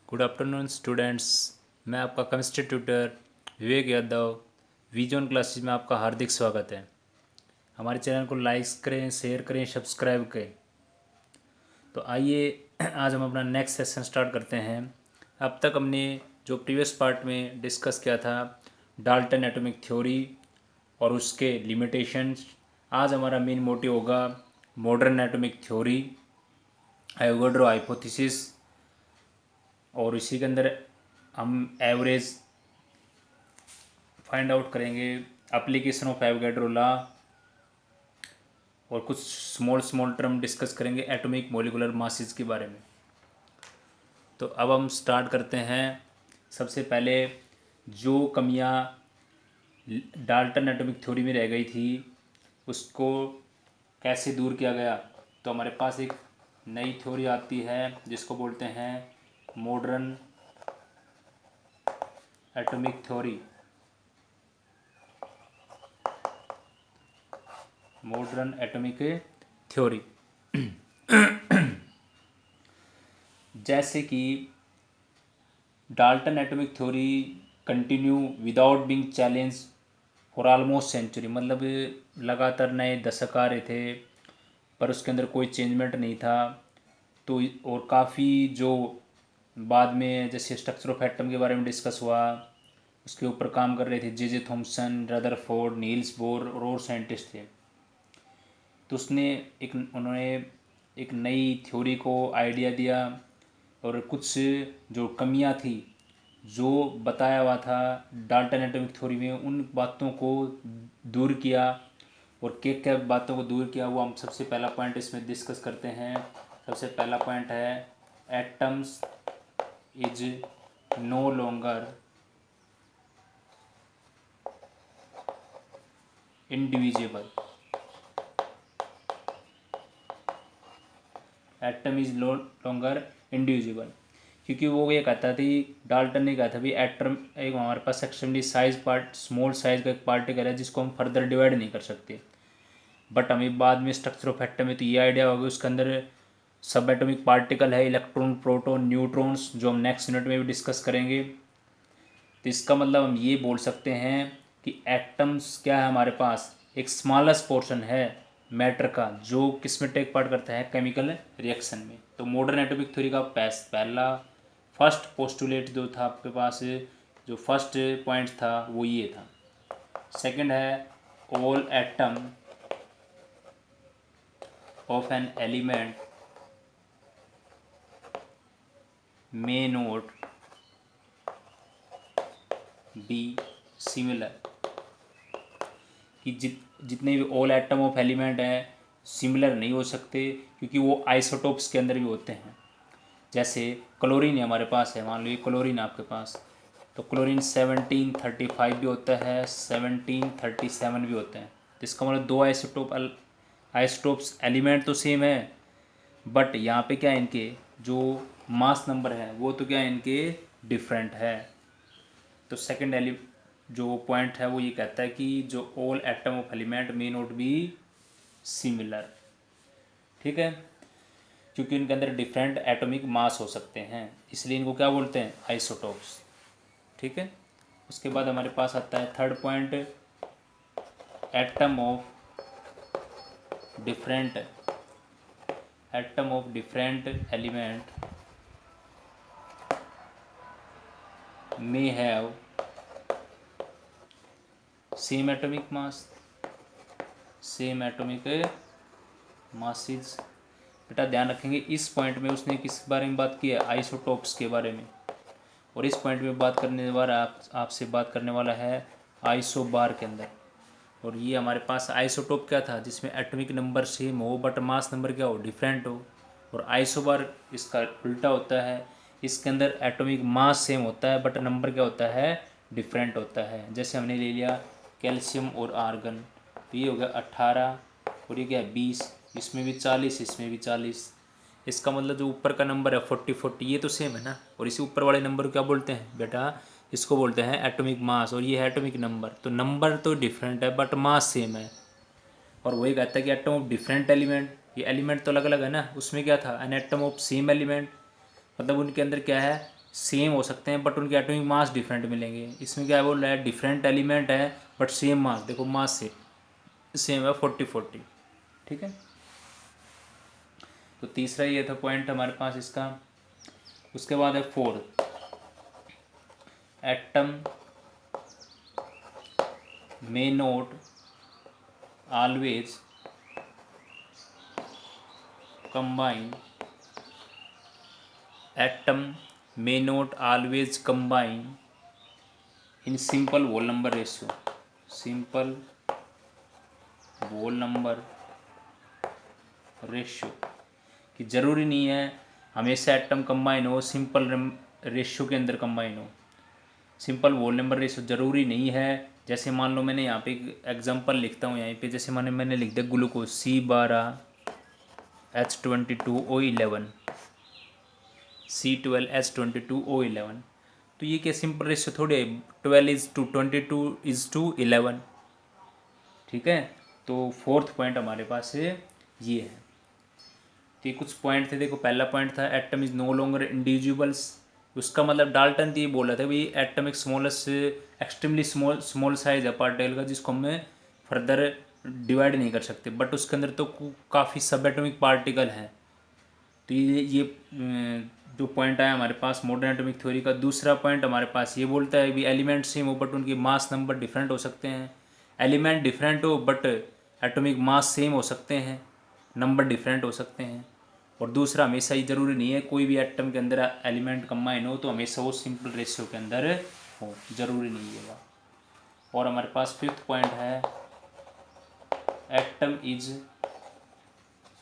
Good afternoon students. मैं आपका chemistry tutor विवेक Yadav vision classes में आपका हार्दिक स्वागत है। हमारे चैनल को लाइक करें, शेयर करें, सब्सक्राइब करें। तो आइए आज हम अपना नेक्स्ट सेशन स्टार्ट करते हैं। अब तक हमने जो प्रीवियस पार्ट में डिस्कस किया था डाल्टन एटॉमिक थ्योरी और उसके लिमिटेशंस, आज हमारा मेन मोटिव होगा modern atomic theory, Avogadro hypothesis, और इसी के अंदर हम एवरेज फाइंड आउट करेंगे, एप्लीकेशन ऑफ एवोगाड्रो लॉ, और कुछ स्मॉल स्मॉल टर्म डिस्कस करेंगे एटॉमिक मॉलिक्यूलर मासेस के बारे में। तो अब हम स्टार्ट करते हैं। सबसे पहले जो कमियां डाल्टन एटॉमिक थ्योरी में रह गई थी उसको कैसे दूर किया गया। तो हमारे पास एक नई थ्योरी आती है जिसको बोलते हैं modern atomic theory. Modern atomic theory जैसे कि Dalton atomic theory continue without being challenge for almost century, मतलब लगातार नए दशक आ रहे थे पर उसके अंदर कोई चेंजमेंट नहीं था। तो और काफ़ी जो बाद में जैसे स्ट्रक्चर ऑफ एटम के बारे में डिस्कस हुआ उसके ऊपर काम कर रहे थे J Thomson, Rutherford, Niels Bohr और साइंटिस्ट थे। तो उन्होंने एक नई थ्योरी को आइडिया दिया और कुछ जो कमियां थी जो बताया हुआ था डाल्टन एटॉमिक थ्योरी में उन बातों को दूर किया। और क्या क्या बातों को दूर किया वो हम सबसे पहला पॉइंट इसमें डिस्कस करते हैं। सबसे पहला पॉइंट है atoms is no longer indivisible. Atom is no longer indivisible, क्योंकि वो ये कहता थी, डाल्टन ने कहा था भी एटम एक हमारे पास extremely size part small size का एक पार्टिकल है जिसको हम फर्दर डिवाइड नहीं कर सकते। बट हमें बाद में स्ट्रक्चर ऑफ एटम में तो ये आइडिया होगा उसके अंदर सब एटॉमिक पार्टिकल है, इलेक्ट्रॉन, प्रोटॉन, न्यूट्रॉन्स, जो हम नेक्स्ट यूनिट में भी डिस्कस करेंगे। तो इसका मतलब हम ये बोल सकते हैं कि एटम्स क्या है, हमारे पास एक स्मॉलेस्ट पोर्शन है मैटर का जो किस में टेक पार्ट करता है, केमिकल रिएक्शन में। तो मॉडर्न एटॉमिक थ्योरी का पहला फर्स्ट पोस्टुलेट जो था आपके पास, जो फर्स्ट पॉइंट था वो ये था। सेकंड है all atom of an element may not be similar, कि जितने भी ऑल एटम ऑफ एलिमेंट हैं सिमिलर नहीं हो सकते क्योंकि वो आइसोटोप्स के अंदर भी होते हैं। जैसे क्लोरीन हमारे पास है, मान लो ये क्लोरीन आपके पास, तो क्लोरीन 1735 भी होता है, 1737 भी होते हैं। तो इसका मतलब दो आइसोटोप्स एलिमेंट तो सेम है, बट यहाँ पे क्या है, इनके जो मास नंबर है वो तो क्या है इनके डिफरेंट है। तो सेकंड जो पॉइंट है वो ये कहता है कि जो all atom of element may not be similar, ठीक है, क्योंकि इनके अंदर डिफरेंट एटॉमिक मास हो सकते हैं, इसलिए इनको क्या बोलते हैं, आइसोटोप्स, ठीक है। उसके बाद हमारे पास आता है third point, atom of different element may have same atomic masses. बेटा ध्यान रखेंगे इस पॉइंट में उसने किस बारे में बात की है, आइसोटोप्स के बारे में, और इस पॉइंट में बात करने वाला आपसे बात करने वाला है आइसोबार के अंदर। और ये हमारे पास आइसोटोप क्या था, जिसमें एटॉमिक नंबर सेम हो बट मास नंबर क्या हो, डिफरेंट हो। और आइसोबार इसका उल्टा होता है, इसके अंदर एटॉमिक मास सेम होता है बट नंबर क्या होता है, डिफरेंट होता है। जैसे हमने ले लिया कैल्शियम और आर्गन, तो ये हो गया 18 और ये क्या है 20, इसमें भी 40, इसमें भी 40। इसका मतलब जो ऊपर का नंबर है 40 ये तो सेम है ना, और इसी ऊपर वाले नंबर को क्या बोलते हैं बेटा, इसको बोलते हैं एटॉमिक मास, और ये है एटॉमिक नंबर। तो नंबर तो डिफरेंट है बट मास सेम है। और वही कहता है कि एटम ऑफ डिफरेंट एलिमेंट, ये एलिमेंट तो अलग अलग है ना, उसमें क्या था an atom of same element, मतलब उनके अंदर क्या है, सेम हो सकते हैं बट उनके एटॉमिक मास डिफरेंट मिलेंगे। इसमें क्या बोल रहा है, डिफरेंट एलिमेंट है बट सेम मास, देखो मास से सेम है 40-40, ठीक है। तो तीसरा ये था पॉइंट हमारे पास इसका। उसके बाद है fourth, atom may not always combine, atom may not always combine in simple whole number ratio, simple whole number ratio, कि ज़रूरी नहीं है हमेशा एटम कंबाइन हो सिंपल रेशियो के अंदर कंबाइन हो। सिंपल होल नंबर रेशियो ज़रूरी नहीं है। जैसे मान लो मैंने यहाँ पे एक एग्जांपल लिखता हूँ यहाँ पे, जैसे मैंने लिख दिया ग्लूकोज C12H22O11, C12H22O11, तो ये क्या सिंपल रेशियो थोड़ी है, 12:22:11, ठीक है। तो फोर्थ पॉइंट हमारे पास ये है। तो ये कुछ पॉइंट थे, देखो पहला पॉइंट था atom is no longer individuals. उसका मतलब डाल्टन तो ये बोला था भाई एटम एक स्मॉलेस्ट एक्सट्रीमली स्मॉल साइज है पार्टिकल का, जिसको हमें फर्दर डिवाइड नहीं कर सकते, बट उसके अंदर तो काफ़ी सब एटॉमिक पार्टिकल हैं। तो ये जो पॉइंट आया हमारे पास मॉडर्न एटॉमिक थ्योरी का। दूसरा पॉइंट हमारे पास ये बोलता है भी एलिमेंट सेम हो बट उनके मास नंबर डिफरेंट हो सकते हैं। एलिमेंट डिफरेंट हो बट एटॉमिक मास सेम हो सकते हैं, नंबर डिफरेंट हो सकते हैं। और दूसरा, हमेशा ही ज़रूरी नहीं है कोई भी एटम के अंदर एलिमेंट कंबाइन हो तो हमेशा वो सिंपल रेशियो के अंदर हो, ज़रूरी नहीं है। और हमारे पास फिफ्थ पॉइंट है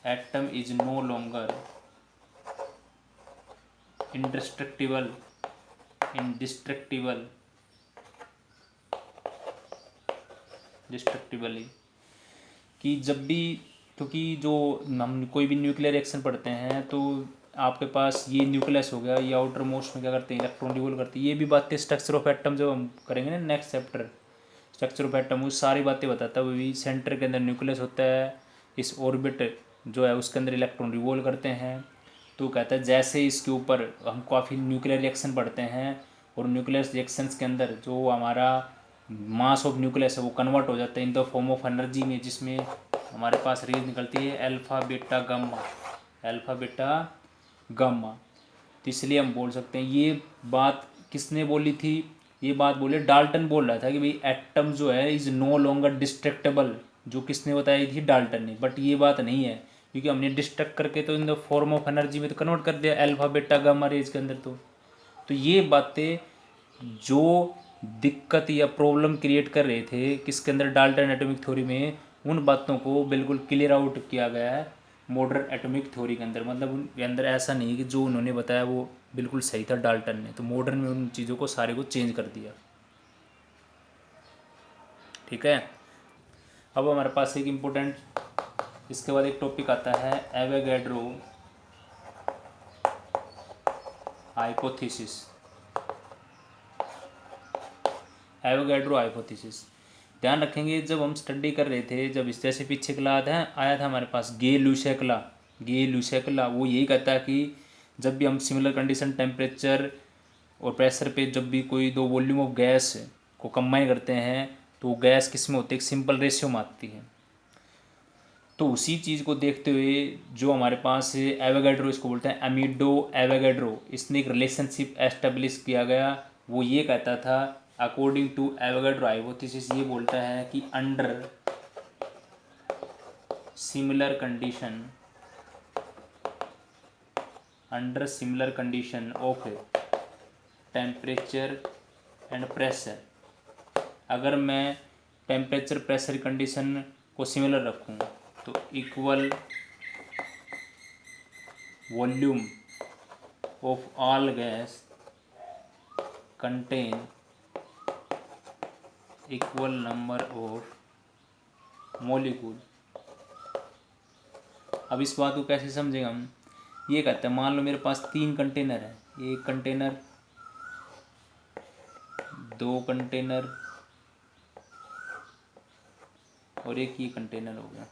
atom is no longer indestructible destructibly, कि जब भी, क्योंकि जो हम कोई भी न्यूक्लियर रिएक्शन पढ़ते हैं तो आपके पास ये न्यूक्लियस हो गया, ये आउटर मोस्ट में क्या करते हैं इलेक्ट्रॉन रिवॉल्व करते हैं। ये भी बातें स्ट्रक्चर ऑफ एटम जो हम करेंगे ना next chapter, structure of atom, वो सारी बातें बताता है। वो भी सेंटर के अंदर न्यूक्लियस होता है, इस ऑर्बिट जो है उसके अंदर इलेक्ट्रॉन रिवॉल्व करते हैं। तो कहता है जैसे इसके ऊपर हम काफ़ी न्यूक्लियर रिएक्शन पढ़ते हैं और न्यूक्लियर रिएक्शंस के अंदर जो हमारा मास ऑफ न्यूक्लियस है वो कन्वर्ट हो जाता है in the form of energy में, जिसमें हमारे पास रेज निकलती है अल्फा बीटा गामा। तो इसलिए हम बोल सकते हैं, ये बात किसने बोली थी, ये बात बोले डाल्टन बोल रहा था कि भाई एटम जो है इज़ नो लॉन्गर डिस्ट्रक्टेबल, जो किसने बताई थी, डाल्टन ने। बट ये बात नहीं है क्योंकि हमने डिस्ट्रक्ट करके तो in the form of energy में तो कन्वर्ट कर दिया अल्फा बीटा गामा रेज के अंदर। तो ये बातें जो दिक्कत या प्रॉब्लम क्रिएट कर रहे थे किसके अंदर, डाल्टन एटॉमिक थ्योरी में, उन बातों को बिल्कुल क्लियर आउट किया गया है मॉडर्न एटॉमिक थ्योरी के अंदर। मतलब उनके अंदर ऐसा नहीं है कि जो उन्होंने बताया वो बिल्कुल सही था डाल्टन ने, तो मॉडर्न में उन चीज़ों को सारे को चेंज कर दिया, ठीक है। अब हमारे पास एक इम्पोर्टेंट, इसके बाद एक टॉपिक आता है एवोगैड्रो हाइपोथेसिस। एवोगैड्रो हाइपोथेसिस ध्यान रखेंगे जब हम स्टडी कर रहे थे, जब इस जैसे पीछे क्लास आया था हमारे पास गे लूसेकला, वो यही कहता है कि जब भी हम सिमिलर कंडीशन टेम्परेचर और प्रेशर पे जब भी कोई दो वॉल्यूम ऑफ गैस को कंबाइन करते हैं तो वो गैस किस में होती है, एक सिंपल रेशियो में आती है। तो उसी चीज़ को देखते हुए जो हमारे पास एवोगैड्रो, इसको बोलते हैं अमीडो एवोगैड्रो, इसने एक रिलेशनशिप एस्टेब्लिश किया गया। वो ये कहता था अकॉर्डिंग टू एवोगैड्रो हाइपोथेसिस, ये बोलता है कि under similar condition of temperature and pressure, अगर मैं टेम्परेचर प्रेशर कंडीशन को सिमिलर रखूँ तो equal volume of all gas contain equal number of molecule. अब इस बात को कैसे समझेंगे हम, ये कहते हैं मान लो मेरे पास 3 कंटेनर है, एक कंटेनर, 2 कंटेनर और एक ये कंटेनर हो गया,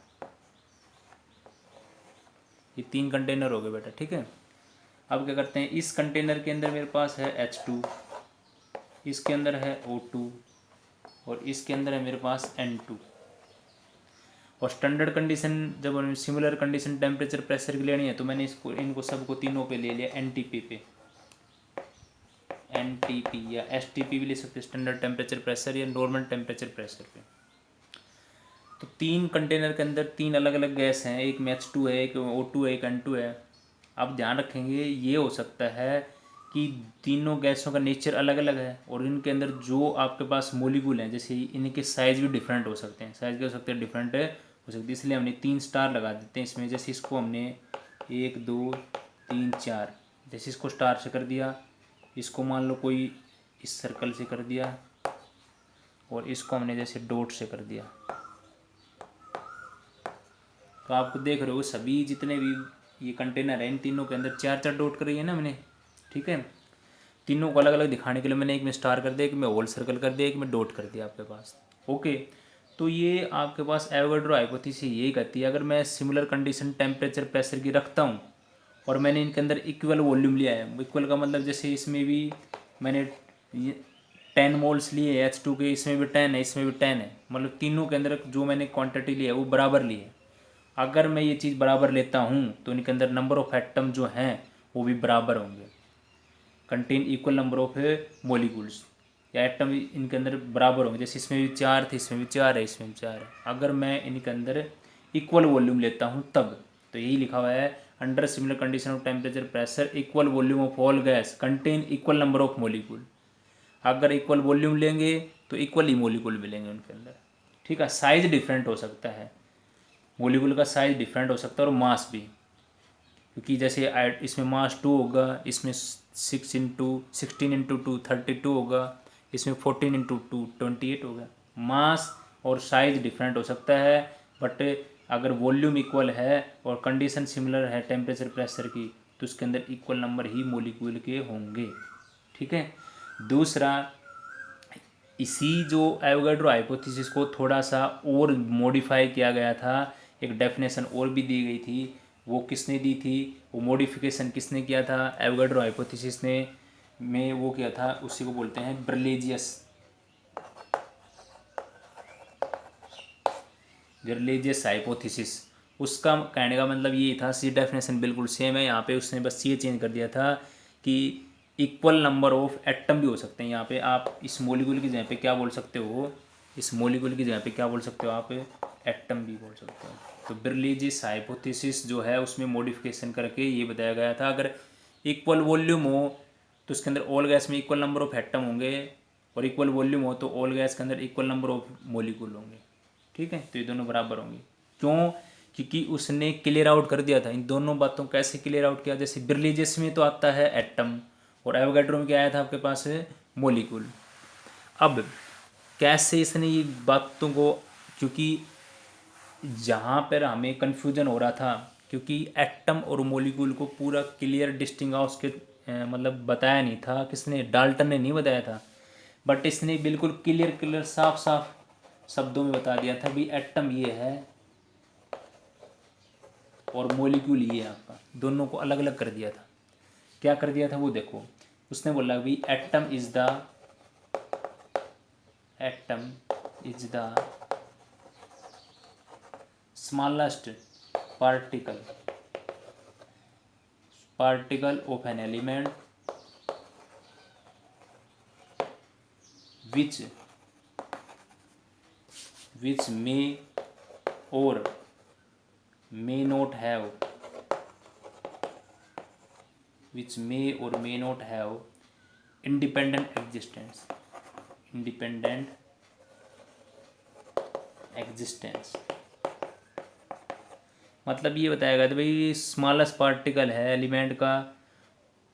ये 3 कंटेनर हो गए बेटा, ठीक है। अब क्या करते हैं, इस कंटेनर के अंदर मेरे पास है H2, इसके अंदर है O2 और इसके अंदर है मेरे पास N2। और स्टैंडर्ड कंडीशन जब हमें सिमिलर कंडीशन टेम्परेचर प्रेशर की लेनी है तो मैंने इनको सबको तीनों पे ले लिया NTP पे, NTP या STP भी ले सकते हैं, स्टैंडर्ड टेम्परेचर प्रेशर या नॉर्मल टेम्परेचर प्रेशर पे। तो 3 कंटेनर के अंदर 3 अलग अलग गैस हैं, एक में H2 है, एक O2 है, एक N2 है। आप ध्यान रखेंगे ये हो सकता है कि तीनों गैसों का नेचर अलग अलग है और इनके अंदर जो आपके पास मोलिक्यूल हैं जैसे इनके साइज़ भी डिफरेंट हो सकते हैं, साइज़ क्या हो सकते हैं, डिफरेंट हो सकती है। इसलिए हमने 3 स्टार लगा देते हैं इसमें। जैसे इसको हमने 1 2 3 4, जैसे इसको स्टार से कर दिया, इसको मान लो कोई इस सर्कल से कर दिया और इसको हमने जैसे डॉट से कर दिया। तो आपको देख रहे हो सभी जितने भी ये कंटेनर है इन तीनों के अंदर 4 4 डॉट करी है ना मैंने, ठीक है। तीनों को अलग अलग दिखाने के लिए मैंने एक में स्टार कर दिया, एक में होल सर्कल कर दिया, एक में डॉट कर दिया आपके पास। ओके, तो ये आपके पास एवोगाड्रो हाइपोथेसिस यही कहती है, अगर मैं सिमिलर कंडीशन टेम्परेचर प्रेशर की रखता हूँ और मैंने इनके अंदर इक्वल वॉल्यूम लिया है, इक्वल का मतलब जैसे इसमें भी मैंने 10 मोल्स लिए H2 के, इसमें भी 10 है, इसमें भी 10 है, मतलब तीनों के अंदर जो मैंने क्वांटिटी ली है वो बराबर ली है। अगर मैं ये चीज़ बराबर लेता हूँ तो इनके अंदर नंबर ऑफ एटम जो हैं वो भी बराबर होंगे, contain equal number of molecules या एटम इनके अंदर बराबर होंगे। जैसे इसमें भी 4 थे, इसमें भी 4 है, इसमें भी 4 है। अगर मैं इनके अंदर इक्वल वॉल्यूम लेता हूँ तब, तो यही लिखा हुआ है under similar condition of temperature pressure equal volume of all gas contain equal number of molecule. अगर इक्वल वॉल्यूम लेंगे तो इक्वल ही मोलिक्यूल मिलेंगे उनके अंदर, ठीक है। साइज डिफरेंट हो सकता है, मोलिक्यूल का साइज डिफरेंट हो सकता है और मास भी, क्योंकि जैसे इसमें मास 2 होगा, इसमें 16 × 2 32 होगा, इसमें 14 × 2 28 होगा। मास और साइज डिफरेंट हो सकता है, बट अगर वॉल्यूम इक्वल है और कंडीशन सिमिलर है टेम्परेचर प्रेशर की तो उसके अंदर इक्वल नंबर ही मोलिक्यूल के होंगे, ठीक है। दूसरा, इसी जो एवोगाड्रो हाइपोथेसिस को थोड़ा सा और मॉडिफाई किया गया था, एक डेफिनेशन और भी दी गई थी। वो किसने दी थी, वो मॉडिफिकेशन किसने किया था एवोगाड्रो हाइपोथेसिस ने में वो किया था, उसी को बोलते हैं बर्नौलियस हाइपोथेसिस। उसका कहने का मतलब ये था, सी डेफिनेशन बिल्कुल सेम है यहाँ पे, उसने बस ये चेंज कर दिया था कि इक्वल नंबर ऑफ एटम भी हो सकते हैं। यहाँ पे आप इस मोलिक्यूल की जगह पे क्या बोल सकते हो, इस मोलिक्यूल की जगह पे क्या बोल सकते हो आप, एटम भी बोल सकते हो। तो बर्नौलियस हाइपोथेसिस जो है उसमें मॉडिफिकेशन करके ये बताया गया था, अगर इक्वल वॉल्यूम हो तो उसके अंदर ऑल गैस में इक्वल नंबर ऑफ एटम होंगे और इक्वल वॉल्यूम हो तो ऑल गैस के अंदर इक्वल नंबर ऑफ मोलिक्यूल होंगे, ठीक है। तो ये दोनों बराबर होंगे। क्यों, क्योंकि उसने क्लियर आउट कर दिया था इन दोनों बातों। कैसे क्लियर आउट किया, जैसे बर्नौलियस में तो आता है एटम और एवोगाड्रो में क्या आया था आपके पास है मोलिक्यूल। अब कैसे इसने ये बातों को, क्योंकि जहाँ पर हमें कन्फ्यूजन हो रहा था, क्योंकि एटम और मोलिक्यूल को पूरा क्लियर डिस्टिंग्विश के मतलब बताया नहीं था, किसने, डाल्टन ने नहीं बताया था, बट इसने बिल्कुल क्लियर साफ साफ शब्दों में बता दिया था भी एटम ये है और मोलिक्यूल ये है आपका, दोनों को अलग अलग कर दिया था। क्या कर दिया था वो देखो, उसने बोला भी atom is the smallest particle of an element which may or may not have independent existence। मतलब ये बताया गया था भाई स्मॉलेस्ट पार्टिकल है एलिमेंट का,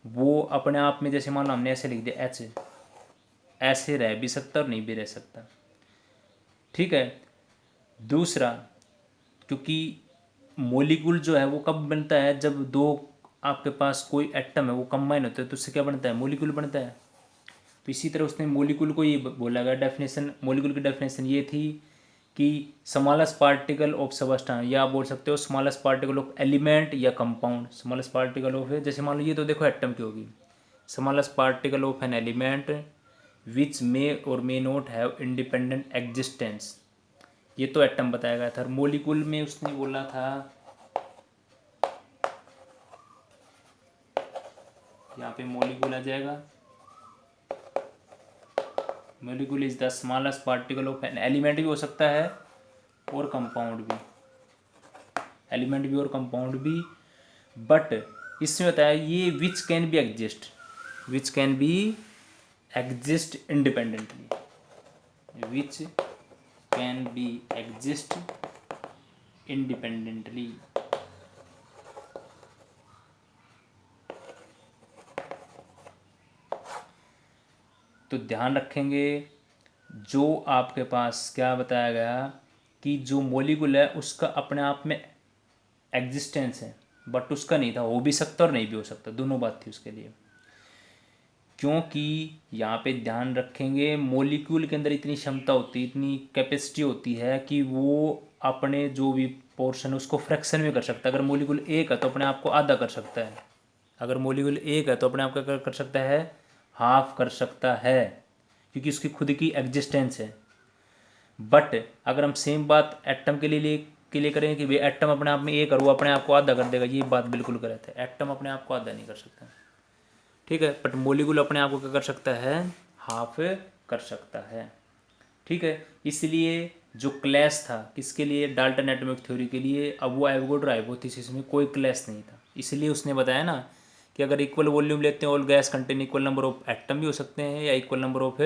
वो अपने आप में, जैसे मान लो हमने ऐसे लिख दिया H, ऐसे रह भी सकता और नहीं भी रह सकता, ठीक है। दूसरा, क्योंकि मोलिक्यूल जो है वो कब बनता है, जब दो आपके पास कोई एटम है वो कंबाइन होता है तो उससे क्या बनता है, मोलिक्यूल बनता है। तो इसी तरह उसने मोलिक्यूल को ये बोला गया डेफिनेशन, मोलिक्यूल की डेफिनेशन ये थी कि स्मॉलेस्ट पार्टिकल ऑफ सबस्टेंस, या आप बोल सकते हो स्मॉलेस्ट पार्टिकल ऑफ एलिमेंट या कंपाउंड। स्मॉलेस्ट पार्टिकल ऑफ है, जैसे मान लो ये तो देखो एटम की होगी, smallest particle of an element which may or may not have independent existence, ये तो एटम बताया गया था। मोलिकुल में उसने बोला था, यहाँ पे मोलिकुल आ जाएगा, molecule is the smallest particle of an element भी हो सकता है और कंपाउंड भी, एलिमेंट भी और कंपाउंड भी, बट इसमें बताया ये which can be exist, which can be exist independently, which can be exist independently. तो ध्यान रखेंगे, जो आपके पास क्या बताया गया कि जो मॉलिक्यूल है उसका अपने आप में एग्जिस्टेंस है, बट उसका नहीं था, हो भी सकता और नहीं भी हो सकता, दोनों बात थी उसके लिए। क्योंकि यहाँ पे ध्यान रखेंगे मॉलिक्यूल के अंदर इतनी क्षमता होती है, इतनी कैपेसिटी होती है कि वो अपने जो भी पोर्शन है उसको फ्रैक्शन में कर सकता है। अगर मॉलिक्यूल एक है तो अपने आप को आधा कर सकता है, अगर मॉलिक्यूल एक है तो अपने आप का कर सकता है, हाफ कर सकता है, क्योंकि उसकी खुद की एग्जिस्टेंस है। बट अगर हम सेम बात एटम के लिए करें कि भाई एटम अपने आप में एक और वो अपने आप को आधा कर देगा, ये बात बिल्कुल गलत है। एटम अपने आप को आधा नहीं कर सकता, ठीक है, बट मोलिकुल अपने आप को क्या कर सकता है, हाफ कर सकता है, ठीक है। इसलिए जो क्लैश था किसके लिए, डाल्टन एटॉमिक थ्योरी के लिए, अब वो एवोगाड्रो हाइपोथेसिस में कोई क्लैश नहीं था। इसलिए उसने बताया ना कि अगर इक्वल वॉल्यूम लेते हैं all gas contain equal number of atom भी हो सकते हैं या इक्वल नंबर ऑफ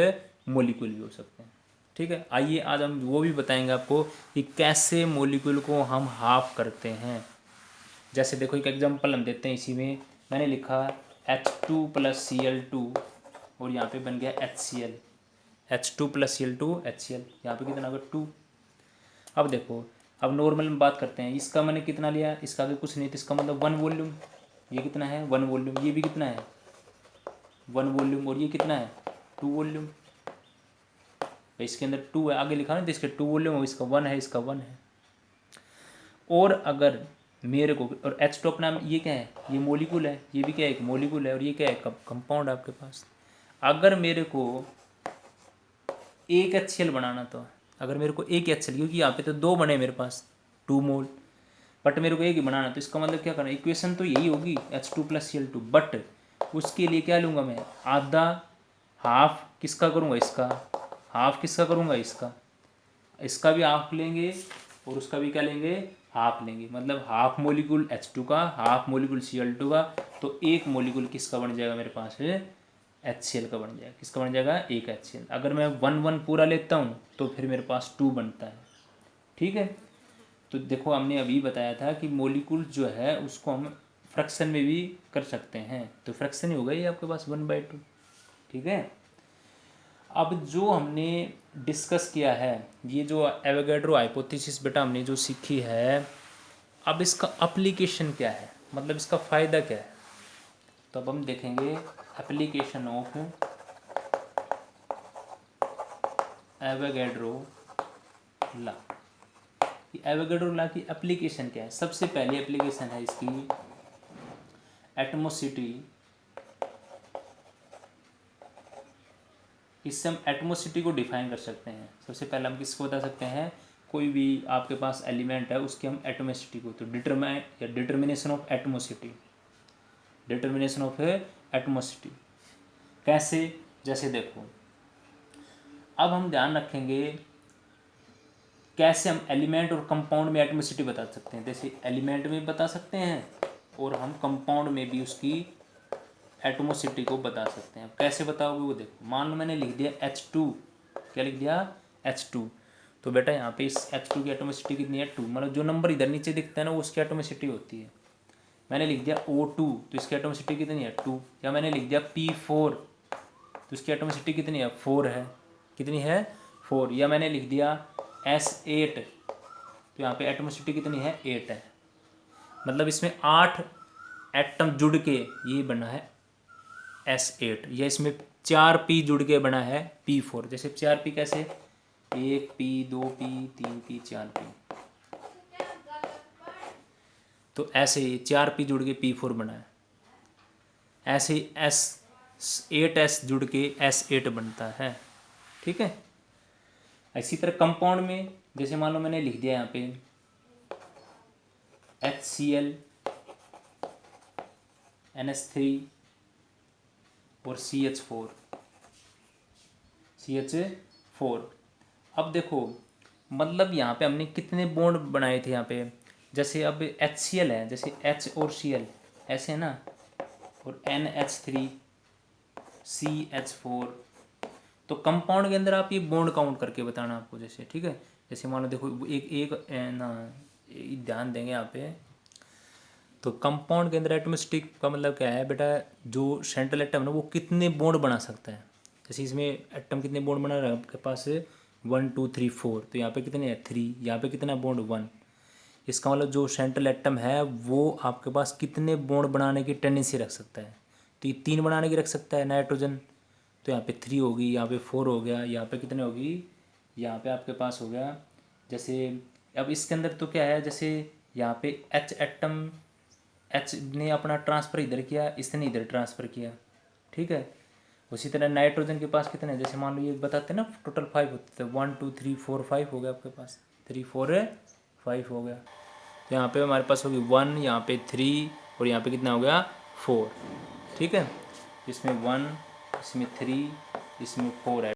मोलिकुल भी हो सकते हैं, ठीक है। आइए आज हम वो भी बताएंगे आपको कि कैसे मोलिकुल को हम हाफ करते हैं। जैसे देखो एक एग्जांपल हम देते हैं, इसी में मैंने लिखा H2 + Cl2 और यहाँ पे बन गया HCl, H2 + Cl2 HCl, यहाँ पे कितना होगा 2। अब देखो, अब नॉर्मल में बात करते हैं, इसका मैंने कितना लिया, इसका आगे कुछ नहीं, तो इसका मतलब 1 वॉल्यूम, ये कितना है 1 वॉल्यूम, ये भी कितना है 1 वॉल्यूम, और ये कितना है 2 वॉल्यूम। इसके अंदर 2 है, आगे लिखा ना, तो इसके 2 वॉल्यूम, इसका 1 है, इसका 1 है। और अगर मेरे को, और H2 अपना ये क्या है, ये मोलिकुल है, ये भी क्या है एक मोलिकुल है, और ये क्या है कंपाउंड आपके पास। अगर मेरे को एक HCl बनाना, तो अगर मेरे को एक HCl, क्योंकि यहाँ पे तो 2 बने मेरे पास 2 मोल, बट मेरे को एक ही बनाना, तो इसका मतलब क्या करना, इक्वेशन तो यही होगी H2 + Cl2, बट उसके लिए क्या लूँगा मैं, आधा, हाफ किसका करूँगा, इसका हाफ किसका करूँगा, इसका भी हाफ लेंगे और उसका भी क्या लेंगे, हाफ लेंगे। मतलब हाफ मोलिकुल H2 का, हाफ मोलिकुल Cl2 का, तो एक मोलिकुल किसका बन जाएगा मेरे पास है, HCl का बन जाएगा। किसका बन जाएगा, एक HCl। अगर मैं 1 पूरा लेता हूँ तो फिर मेरे पास 2 बनता है, ठीक है। तो देखो हमने अभी बताया था कि मोलिकुल जो है उसको हम फ्रैक्शन में भी कर सकते हैं, तो फ्रैक्शन ही होगा ये आपके पास 1/2, ठीक है। अब जो हमने डिस्कस किया है, ये जो एवोगाड्रो हाइपोथेसिस बेटा हमने जो सीखी है, अब इसका एप्लीकेशन क्या है, मतलब इसका फ़ायदा क्या है। तो अब हम देखेंगे application of Avogadro law. Avogadro law की एप्लीकेशन क्या है, सबसे पहली एप्लीकेशन है इसकी एटमोसिटी। इससे हम एटमोसिटी को डिफाइन कर सकते हैं। सबसे पहले हम किसको बता सकते हैं, कोई भी आपके पास एलिमेंट है उसकी हम एटमोसिटी को, तो डिटर्मिनेशन ऑफ एटमोसिटी, डिटर्मिनेशन ऑफ एटमोसिटी कैसे, जैसे देखो अब हम ध्यान रखेंगे कैसे हम एलिमेंट और कंपाउंड में एटमोसिटी बता सकते हैं। जैसे एलिमेंट में बता सकते हैं और हम कंपाउंड में भी उसकी एटमोसिटी को बता सकते हैं। कैसे बताओगे वो देखो, मान लो मैंने लिख दिया H2, क्या लिख दिया H2, तो बेटा यहाँ पे इस H2 की एटमोसिटी कितनी है 2, मतलब जो नंबर इधर नीचे दिखता है ना वो उसकी एटमोसिटी होती है। मैंने लिख दिया O2 तो इसकी एटमोसिटी कितनी है 2, या मैंने लिख दिया P4 तो इसकी एटमोसिटी कितनी है 4 है, कितनी है 4, या मैंने लिख दिया S8 तो यहाँ पे एटमोसिटी कितनी है 8 है। मतलब इसमें 8 एटम जुड़ के ये बना है S8, या इसमें 4 P जुड़ के बना है P4। जैसे 4 P कैसे, 1 पी 2 पी 3 पी 4 पी। तो ऐसे 4 पी जुड़ के P4 बना है। ऐसे S8S जुड़ के S8 बनता है। ठीक है। इसी तरह कंपाउंड में जैसे मान लो मैंने लिख दिया यहाँ पे HCl NH3 और CH4। अब देखो मतलब यहाँ पे हमने कितने बॉन्ड बनाए थे यहाँ पे। जैसे अब HCl है, जैसे H और Cl ऐसे है ना, और NH3 CH4। तो कंपाउंड के अंदर आप ये बॉन्ड काउंट करके बताना आपको जैसे। ठीक है। जैसे मान लो देखो एक एक ना ध्यान देंगे यहाँ पे। तो कंपाउंड के अंदर एटमोस्टिक का मतलब क्या है बेटा, जो सेंट्रल एटम है ना वो कितने बॉन्ड बना सकता है। जैसे इसमें एटम कितने बॉन्ड बना रहा है आपके पास 1 2 3 4। तो यहाँ पे कितने हैं 3, यहाँ पे कितना बॉन्ड 1। इसका मतलब जो सेंट्रल एटम है वो आपके पास कितने बॉन्ड बनाने की टेंडेंसी रख सकता है। तो ये 3 बनाने की रख सकता है नाइट्रोजन। तो यहाँ पे 3 होगी, यहाँ पे 4 हो गया, यहाँ पे कितने होगी, यहाँ पे आपके पास हो गया। जैसे अब इसके अंदर तो क्या है, जैसे यहाँ पे H एटम, H ने अपना ट्रांसफ़र इधर किया, इसने इधर ट्रांसफ़र किया। ठीक है। उसी तरह नाइट्रोजन के पास कितने हैं, जैसे मान लो ये बताते हैं ना टोटल 5 होते थे, 1 2 3 4 5 हो गया आपके पास, 3 4 5 हो गया। तो यहाँ पे हमारे पास होगी 1, यहाँ पे 3 और यहाँ पे कितना हो गया 4। ठीक है। इसमें 1, इसमें 3, इसमें 4 है।